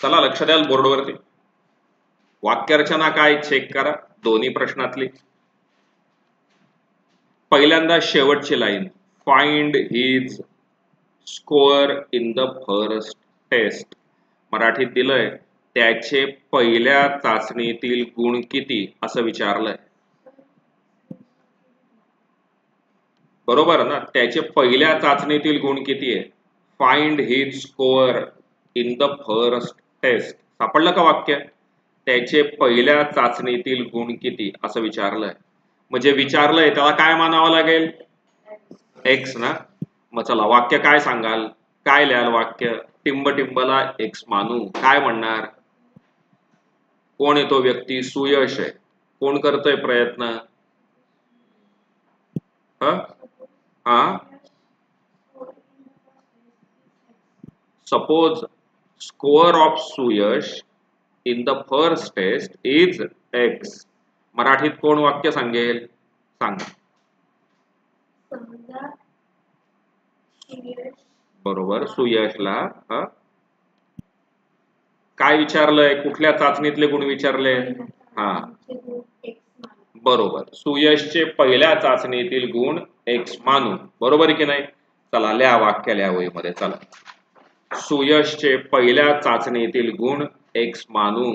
चला लक्ष द्याल बोर्डवरती. वाक्यरचना काय चेक करा दोन्ही प्रश्नातली. पहिल्यांदा शेवटची line, find his score in the first test. मराठीत दिलंय त्याचे पहिल्या चाचणीतील गुण किती असं विचारलंय. बरोबर ना, त्याचे पहिल्या चाचणीतील गुण किती आहे. Find his score in the first test. सापडलं का वाक्य. त्याचे पहिल्या चाचणीतील गुण किती असं विचारलंय. म्हणजे विचारलंय त्याला काय मानावं लागेल, एक्स ना. मग चला वाक्य काय सांगाल, काय लिहाल वाक्य. टिंबटिंबला एक्स मानू. काय म्हणणार, कोण आहे तो व्यक्ती, सुयश आहे. कोण करतोय प्रयत्न, हा. Suppose score of Suyash in the first test is x. मराठीत कोण वाक्य सांगेल, सांगा. बरोबर, सुयशला काय विचारलंय, कुठल्या चाचणीतले गुण विचारले. हा बरोबर, सुयशचे पहिल्या चाचणीतील गुण एक्स मानू. बरोबर की नाही. चला लिहा वाक्य लिहा वहीमध्ये. चला, सुयशचे पहिल्या चाचणीतील गुण एक्स मानू.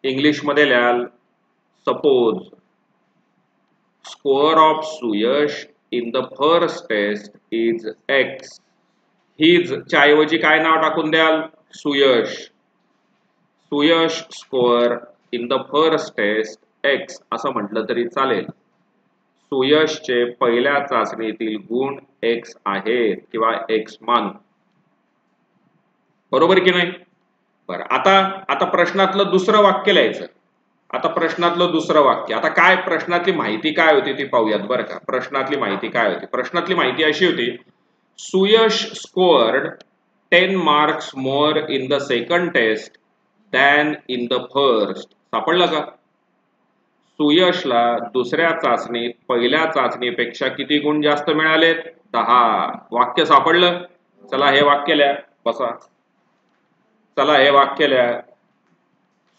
इंग्लिश मध्ये लिहाल, suppose score of Suyash in the first test is x. His च्या ऐवजी काय नाव टाकून द्याल, Suyash. Suyash score in the first test x असं म्हटलं तरी चालेल. सुयशचे पहिल्या चाचणीतील गुण एक्स आहेत किंवा एक्स मानू. बरोबर की नाही. बरं, आता प्रश्नातलं दुसरं वाक्य लिहायचं. आता प्रश्नातलं दुसरं वाक्य, आता काय प्रश्नातली माहिती काय होती ती पाहूयात बरं का. प्रश्नातली माहिती काय होती. प्रश्नातली माहिती अशी होती, Suyash scored 10 marks more in the second test than in the first. सापडलं का. सुयशला दुसऱ्या चाचणीत पहिल्या चाचणीपेक्षा किती गुण जास्त मिळालेत, 10. वाक्य सापडलं. चला हे वाक्य लिहा, बसा. चला हे वाक्य लिहा,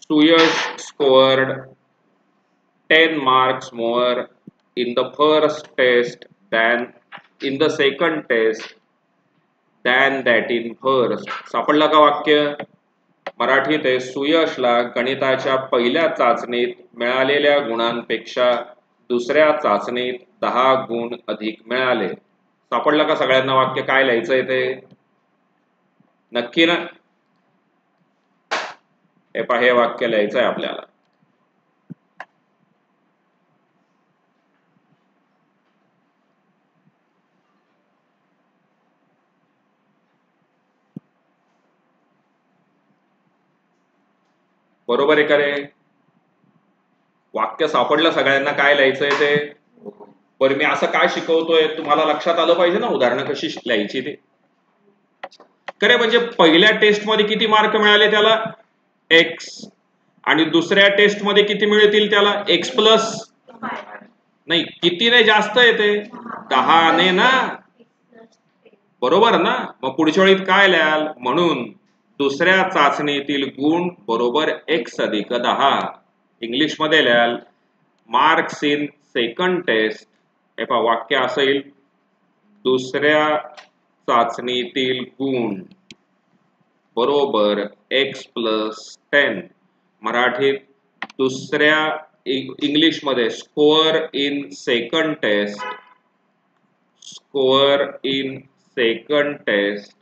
Suyash scored 10 marks more in the first test than in the second test than that in first. सापडलं का वाक्य. मराठीत आहे, सुयशला गणिताच्या पहिल्या चाचणीत मिळालेल्या गुणांपेक्षा दुसऱ्या चाचणीत 10 गुण अधिक मिळाले. सापडलं का सगळ्यांना वाक्य. काय लिहायचंय ते नक्की ना. हे वाक्य लिहायचंय आपल्याला. बरोबर आहे का रे. वाक्य सापडलं सगळ्यांना, काय लिहायचंय ते. बरं, मी असं काय शिकवतोय तुम्हाला लक्षात आलं पाहिजे ना, उदाहरणं कशी लिहायची ते. खरे म्हणजे पहिल्या टेस्ट मध्ये किती मार्क मिळाले त्याला, एक्स. आणि दुसऱ्या टेस्ट मध्ये किती मिळतील त्याला, एक्स प्लस नाही, कितीने जास्त येते, 10 ने ना. बरोबर ना. मग पुढच्या वेळीत काय लिहाल, म्हणून दुसऱ्या चाचणीतील गुण बरोबर एक्स अधिक 10. इंग्लिश मध्ये लिहाल, मार्क्स इन सेकंड टेस्ट. हे पहा वाक्य असं येईल, दुसऱ्या चाचणीतील गुण बरोबर एक्स प्लस 10. मराठीत दुसऱ्या, इंग्लिश मध्ये score in second test. Score in second test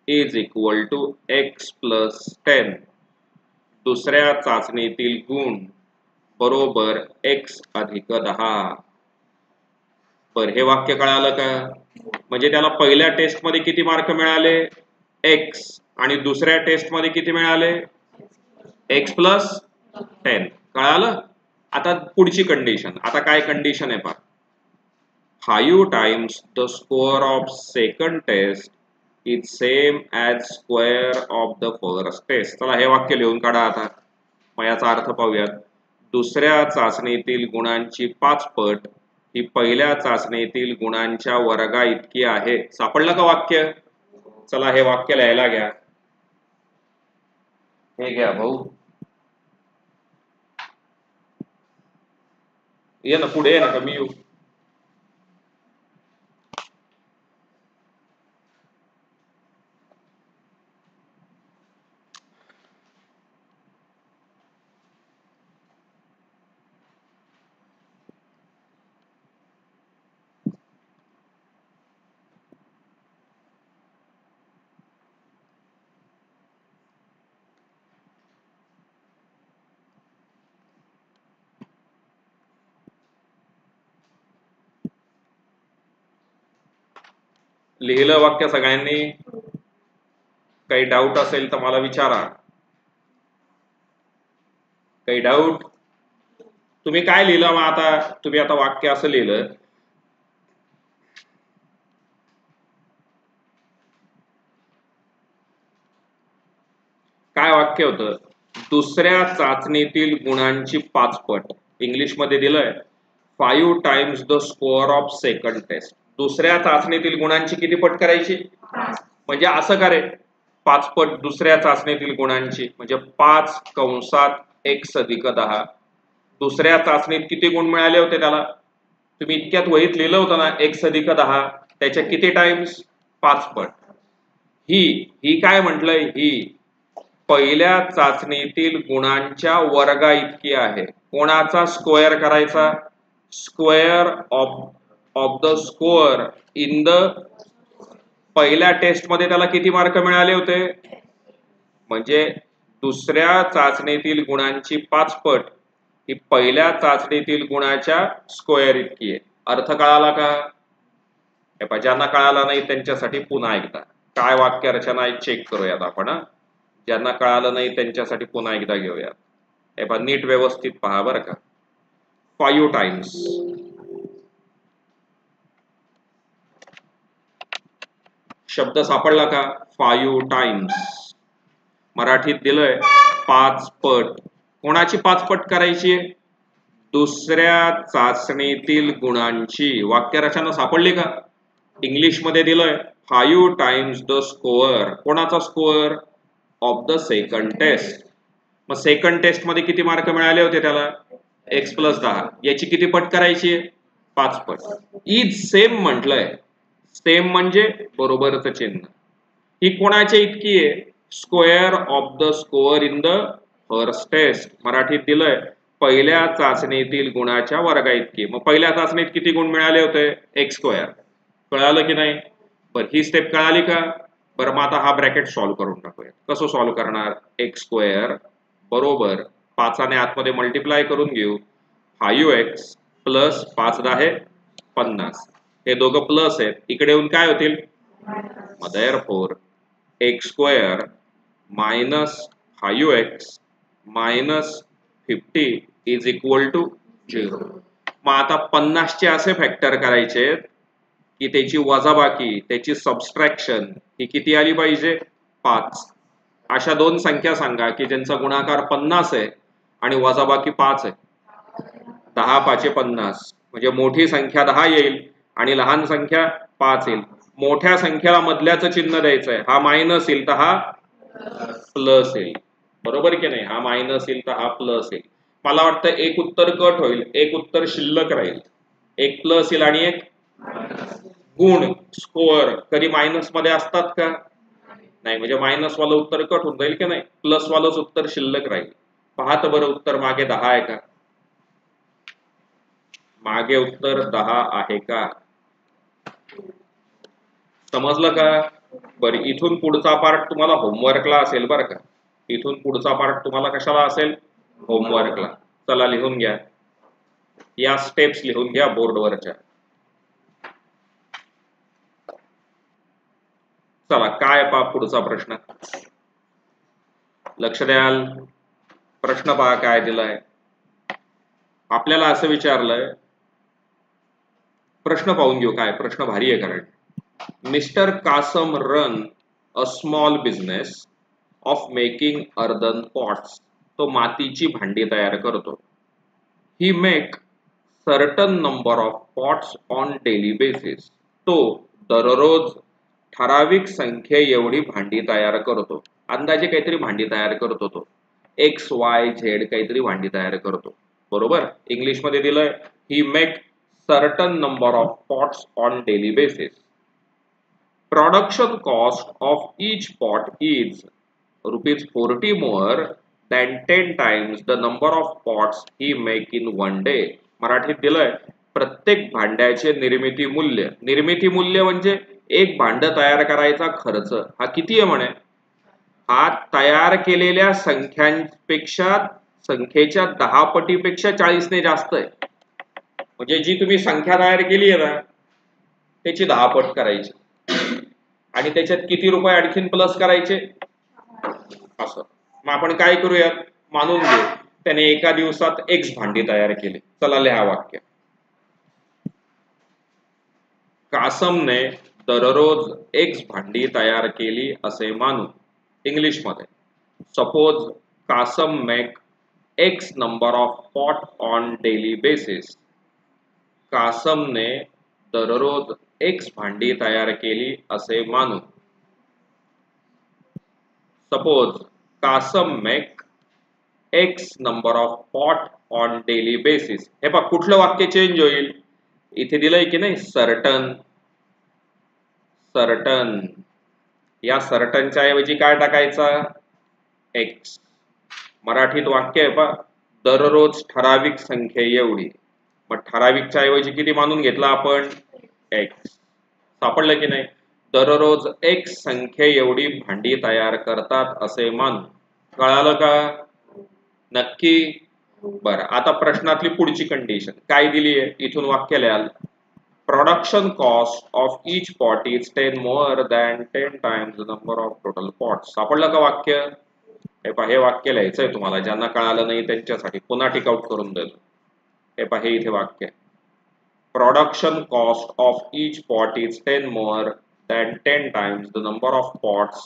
is equal to x plus 10. दुसऱ्या चाचणीतील गुण बरोबर एक्स अधिक 10. बर, हे वाक्य कळालं का. म्हणजे त्याला पहिल्या टेस्ट मध्ये किती मार्क मिळाले, एक्स. आणि दुसऱ्या टेस्ट मध्ये किती मिळाले, एक्स प्लस 10. कळालं. आता पुढची कंडिशन. आता काय कंडिशन आहे पहा, 5 times the score of second test is same as square of the first test. चला हे वाक्य लिहून काढा. आता मग याचा अर्थ पाहूयात. दुसऱ्या चाचणीतील गुणांची 5 पट ही पहिल्या चाचणीतील गुणांच्या वर्गा इतकी आहे. सापडलं का वाक्य. चला हे वाक्य लिहायला घ्या. हे घ्या भाऊ, ये ना पुढे, ये ना कमी येऊ. लिहिलं वाक्य सगळ्यांनी? काही डाऊट असेल तर मला विचारा. काही डाऊट? तुम्ही काय लिहिलं मग आता? तुम्ही आता वाक्य असं लिहिलं, काय वाक्य होतं? दुसऱ्या चाचणीतील गुणांची 5 पट. इंग्लिशमध्ये दिलंय 5 times the score of second test. दुसऱ्या चाचणीतील गुणांची किती पट करायची? म्हणजे असं का रे 5 पट दुसऱ्या चाचणीतील गुणांची? म्हणजे 5 कंसात x अधिक 10. दुसऱ्या चाचणीत किती गुण मिळाले होते त्याला? तुम्ही इतक्यात वहीत लिहिलं होतं ना, x अधिक 10, त्याच्या किती टाइम्स? 5 पट. ही काय म्हटलंय? ही पहिल्या चाचणीतील गुणांच्या वर्गा इतकी आहे. कोणाचा स्क्वेअर करायचा? Square of the score in the. पहिल्या टेस्ट मध्ये त्याला किती मार्क मिळाले होते? म्हणजे दुसऱ्या चाचणीतील गुणांची 5 पट ही पहिल्या चाचणीतील गुणाच्या स्क्वेअर इतकी आहे. अर्थ कळाला का? ज्यांना कळाला नाही त्यांच्यासाठी पुन्हा एकदा काय वाक्य रचना आहे चेक करूयात आपण. ज्यांना कळालं नाही त्यांच्यासाठी पुन्हा एकदा घेऊयात. हे पहा, नीट व्यवस्थित पहा बरं का. 5 टाइम्स, शब्द सापडला का? 5 टाइम्स. मराठीत दिलंय 5 पट. कोणाची 5 पट करायची? दुसऱ्या चाचणीतील गुणांची. वाक्यरचना सापडली का? इंग्लिश मध्ये दिलंय 5 टाइम्स द स्कोअर. कोणाचा score? Of the second test. मग सेकंड टेस्ट मध्ये किती मार्क मिळाले होते त्याला? x + 10. याची किती पट करायची? 5 पट. इज सेम म्हटलंय. सेम म्हणजे बरोबरच चिन्ह. ही कोणाच्या इतकी आहे? Square of the score in the first test. मराठीत दिलंय पहिल्या चाचणीतील गुणाच्या वर्गा इतकी. मग पहिल्या चाचणीत किती गुण मिळाले होते? x². कळालं की नाही? बरं, ही स्टेप कळाली का? बरं, मग आता हा ब्रॅकेट सॉल्व्ह करून टाकूया. कसं सॉल्व्ह करणार? x² बरोबर 5 ने आतमध्ये मल्टिप्लाय करून घेऊ. 5x plus 5 10 50. हे दोघं प्लस आहेत, इकडे येऊन काय होतील? मग therefore x² minus 5x minus 50 is equal to 0. मग आता 50 चे असे फॅक्टर करायचे की त्याची वजाबाकी, त्याची सबस्ट्रॅक्शन ही किती आली पाहिजे? 5. अशा 2 संख्या सांगा की ज्यांचा गुणाकार 50 आहे आणि वजाबाकी 5 आहे. 10 5 50. म्हणजे मोठी संख्या 10 येईल आणि लहान संख्या 5 येईल. मोठ्या संख्येला मधल्याचं चिन्ह द्यायचंय. हा मायनस येईल तर हा प्लस येईल. बरोबर की नाही? हा मायनस येईल तर हा प्लस येईल. मला वाटतं एक उत्तर कट होईल, एक उत्तर शिल्लक राहील. एक प्लस येईल आणि एक गुण. स्कोअर कधी मायनस मध्ये असतात का? नाही. म्हणजे मायनस वाला उत्तर कट होऊन जाईल की नाही? प्लस वालंच उत्तर शिल्लक राहील. पाहत बरं, उत्तर मागे 10 आहे का? मागे उत्तर 10 आहे का? समजलं का? बरं, इथून पुढचा पार्ट तुम्हाला होमवर्कला असेल बरं का. इथून पुढचा पार्ट तुम्हाला कशाला असेल? होमवर्कला. चला लिहून घ्या. या स्टेप्स लिहून घ्या बोर्डवरच्या. चला, काय पहा पुढचा प्रश्न. लक्ष द्याल. प्रश्न पहा काय दिलाय. आपल्याला असं विचारलंय, प्रश्न पाहून घेऊ. काय प्रश्न भारी आहे कारण. Mister Kasam run a small business of making earthen pots. तो मातीची भांडी तयार करतो. He make certain number of pots on daily basis. तो दररोज ठराविक संख्ये एवढी भांडी तयार करतो. अंदाजे काहीतरी भांडी तयार करतो तो. एक्स वाय झेड काहीतरी भांडी तयार करतो. बरोबर. इंग्लिश मध्ये दिलंय he make certain number of pots on daily basis. Production cost of each pot is ₹40 more than 10 times the number of pots he make in one day. मराठीत दिलंय प्रत्येक भांड्याचे निर्मिती मूल्य. निर्मिती मूल्य म्हणजे एक भांड तयार करायचा खर्च हा किती आहे म्हणे. हा तयार केलेल्या संख्येच्या 10 पटीपेक्षा 40 ने जास्त आहे. म्हणजे जी तुम्ही संख्या तयार केली आहे ना त्याची 10 पट करायची आणि त्याच्यात किती रुपये आणखीन प्लस करायचे असं. मग आपण काय करूयात मानून घेऊ त्याने एका दिवसात एक्स भांडी तयार केली. चला लिहा वाक्य. कासमने दररोज एक्स भांडी तयार केली असे मानू. इंग्लिश मध्ये suppose Kasam make X number of pot on daily basis. कासमने दररोज एक्स भांडी तयार केली असे मानू. Suppose Kasam make X number of pot on daily basis. हे पहा कुठलं वाक्य चेंज होईल. इथे दिलंय की नाही सर्टन. सर्टन या सर्टनच्या ऐवजी काय टाकायचा एक्स. मराठीत वाक्य आहे पहा दररोज ठराविक संख्ये एवढी. मग ठराविकच्या ऐवजी किती मानून घेतला आपण एक्स. सापडलं की नाही. दररोज एक्स संख्ये एवढी भांडी तयार करतात असे मानू. कळालं का नक्की. बरं आता प्रश्नातली पुढची कंडिशन काय दिली आहे इथून वाक्य लिहाल. Production cost of each pot is 10 more than 10 times the number of total pots. सापडलं का वाक्य. हे वाक्य लिहायचंय तुम्हाला. ज्यांना कळालं नाही त्यांच्यासाठी पुन्हा टिकआउट करून देतो. हे इथे वाक्य production cost of each pot is 10 more than 10 times the number of pots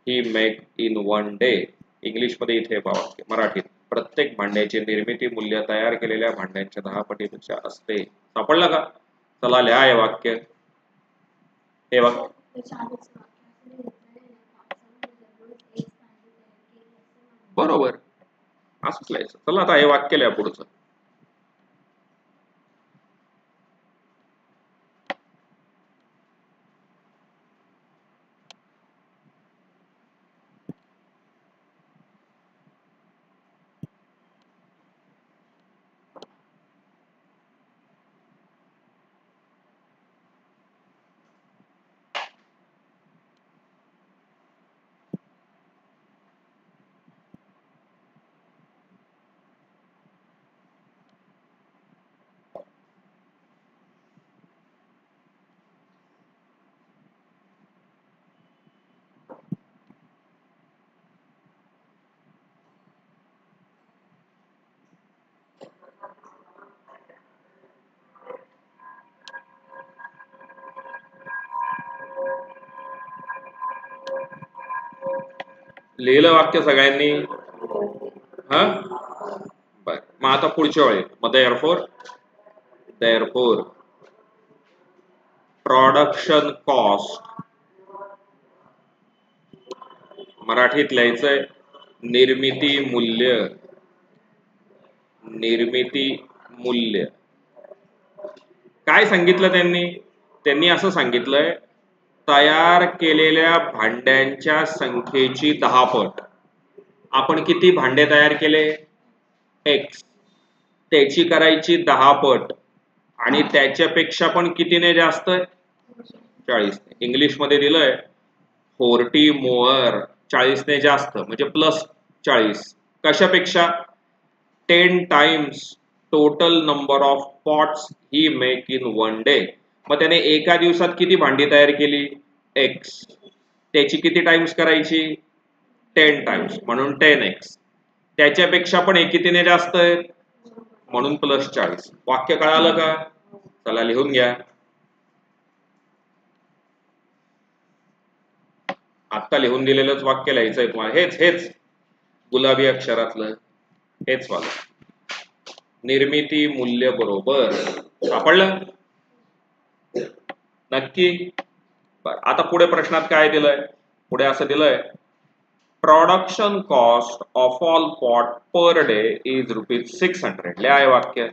he make in one day. English मध्ये इथे वाक्य मराठीत प्रत्येक भांड्याचे निर्मिती मूल्य तयार केलेल्या भांड्यांच्या 10 पटीपेक्षा असते. सापडलं का. चला लिहा हे वाक्य. हे वाक्य बरोबर असंच लिहायचं. चला आता हे वाक्य लिहा पुढचं. लिहिलं वाक्य सगळ्यांनी. हा बर मग आता पुढच्या वेळी मग देअरफोर प्रोडक्शन कॉस्ट मराठीत लिहायचंय निर्मिती मूल्य. निर्मिती मूल्य काय सांगितलं त्यांनी असं सांगितलंय तयार केलेल्या भांड्यांच्या संख्येची 10 पट. आपण किती भांडे तयार केले एक्स त्याची करायची 10 पट आणि त्याच्यापेक्षा पण कितीने जास्त 40. इंग्लिश मध्ये दिलंय 40 more 40 ने जास्त म्हणजे +40. कशापेक्षा 10 times total number of pots he make in one day. मग त्याने एका दिवसात किती भांडी तयार केली एक्स त्याची किती टाइम्स करायची 10 times म्हणून 10x. त्याच्यापेक्षा पण एक कितीने जास्त आहे म्हणून +40. वाक्य कळालं का. चला लिहून घ्या. आता लिहून दिलेलंच वाक्य लिहायचंय तुम्हाला. हेच गुलाबी अक्षरातलं हेच वाला. निर्मिती मूल्य बरोबर सापडलं नक्की. बरं, आता पुढे प्रश्नात काय दिलंय? पुढे असं दिलंय, production cost of all pot per day is ₹600. लिहाय वाक्य,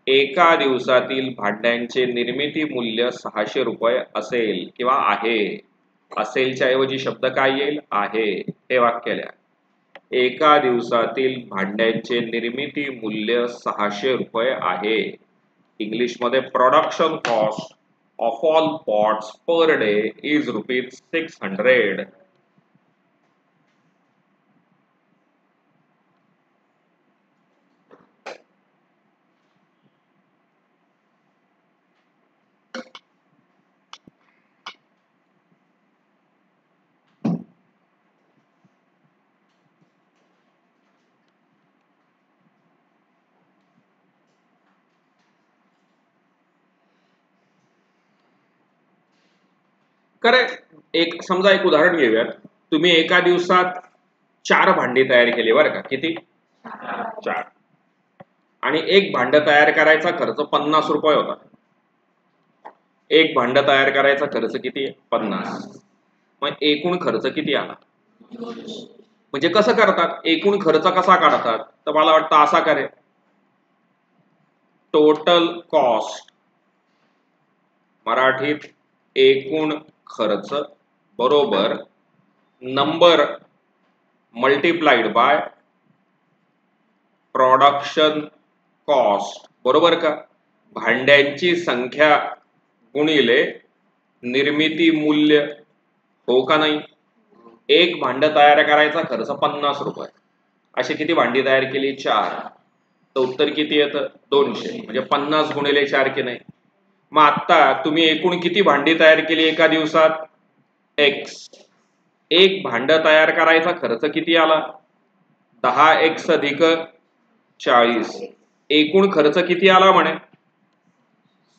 एका दिवसातील भांड्यांचे निर्मिती मूल्य ₹600 असेल किंवा आहे. असेलच्या ऐवजी शब्द काय येईल? आहे. हे वाक्य लिहा. एका दिवसातील भांड्यांचे निर्मिती मूल्य ₹600 आहे. इंग्लिश मध्ये production cost of all pots per day is ₹600. एक समजा एक उदाहरण घेऊयात. तुम्ही एका दिवसात 4 भांडी तयार केली बरं का. किती? 4. आणि एक भांड तयार करायचा खर्च ₹50 होता. एक भांड तयार करायचा खर्च किती? 50. मग एकूण खर्च किती आला? म्हणजे कसं करतात? एकूण खर्च कसा काढतात? तर मला वाटतं असा करे, टोटल कॉस्ट मराठीत एकूण खर्च बरोबर number multiplied by production cost. बरोबर का? भांड्यांची संख्या गुणिले निर्मिती मूल्य. हो का नाही? एक भांड तयार करायचा खर्च ₹50. अशी किती भांडी तयार केली? 4. तर उत्तर किती येतं? 200. म्हणजे 50 गुणिले 4 की नाही? मग आता तुम्ही एकूण किती भांडी तयार केली एका दिवसात? X. एक भांड तयार करायचा खर्च किती आला? 10x अधिक 40. एकूण खर्च किती आला म्हणे?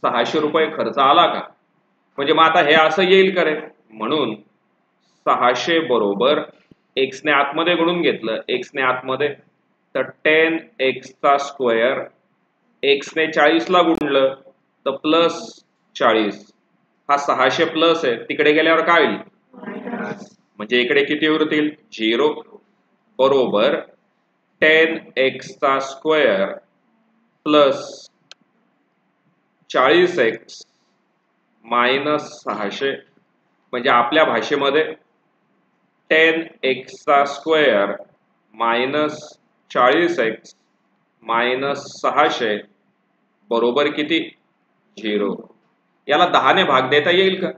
₹600 खर्च आला का? म्हणजे मग आता हे असं येईल का रे? म्हणून 600 बरोबर x ने आतमध्ये गुणून घेतलं, x ने आतमध्ये, तर 10x². x ने 40 ला गुणलं तर प्लस 40. हा 600 प्लस आहे, तिकडे गेल्यावर काय होईल? म्हणजे इकडे किती उरतील? 0. बरोबर 10x² प्लस 40x मायनस 600. म्हणजे आपल्या भाषेमध्ये 10x² मायनस 40x मायनस 600 बरोबर किती? 0. याला 10 ने भाग देता येईल का?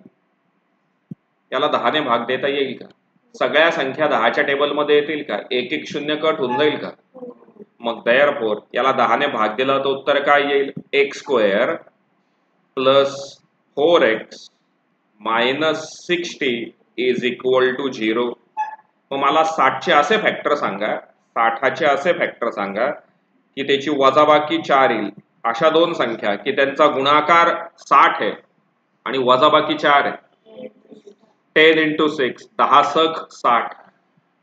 याला 10 ने भाग देता येईल का? सगळ्या संख्या 10च्या टेबलमध्ये येतील का? एक एक शून्य कट होऊन जाईल का? मग देअरफॉर याला 10 ने भाग दिला तर उत्तर काय येईल? x² plus 4x minus 60 is equal to 0. मग मला 60चे असे फॅक्टर सांगा, 60चे असे फॅक्टर सांगा की त्याची वजाबाकी 4 येईल. अशा दोन संख्या की त्यांचा गुणाकार 60 आहे आणि वजाबाकी 4 आहे. 10 × 6 10 सख 60.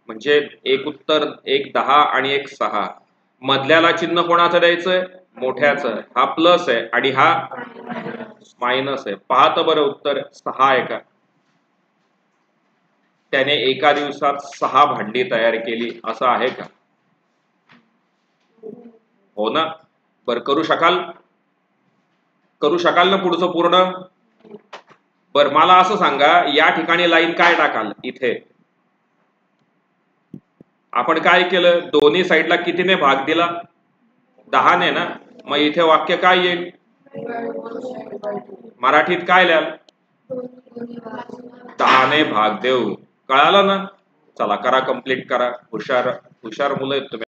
म्हणजे एक उत्तर, एक 10 आणि एक 6. मधल्याला चिन्ह कोणाचं द्यायचंय? मोठ्याचं. हा प्लस आहे आणि हा मायनस आहे. पाहतं बरं उत्तर 6 आहे का? त्याने एका दिवसात 6 भांडी तयार केली असं आहे का? हो ना? बर, करू शकाल? करू शकाल ना पुढचं पूर्ण? बर, मला असं सांगा, या ठिकाणी लाईन काय टाकाल? इथे आपण काय केलं? दोन्ही साईडला कितीने भाग दिला? 10 ने ना. मग इथे वाक्य काय येईल? मराठीत काय लिहाल? 10 ने भाग देऊ. कळालं ना? चला करा, कंप्लीट करा. हुशार हुशार मुलं आहेत तुम्ही.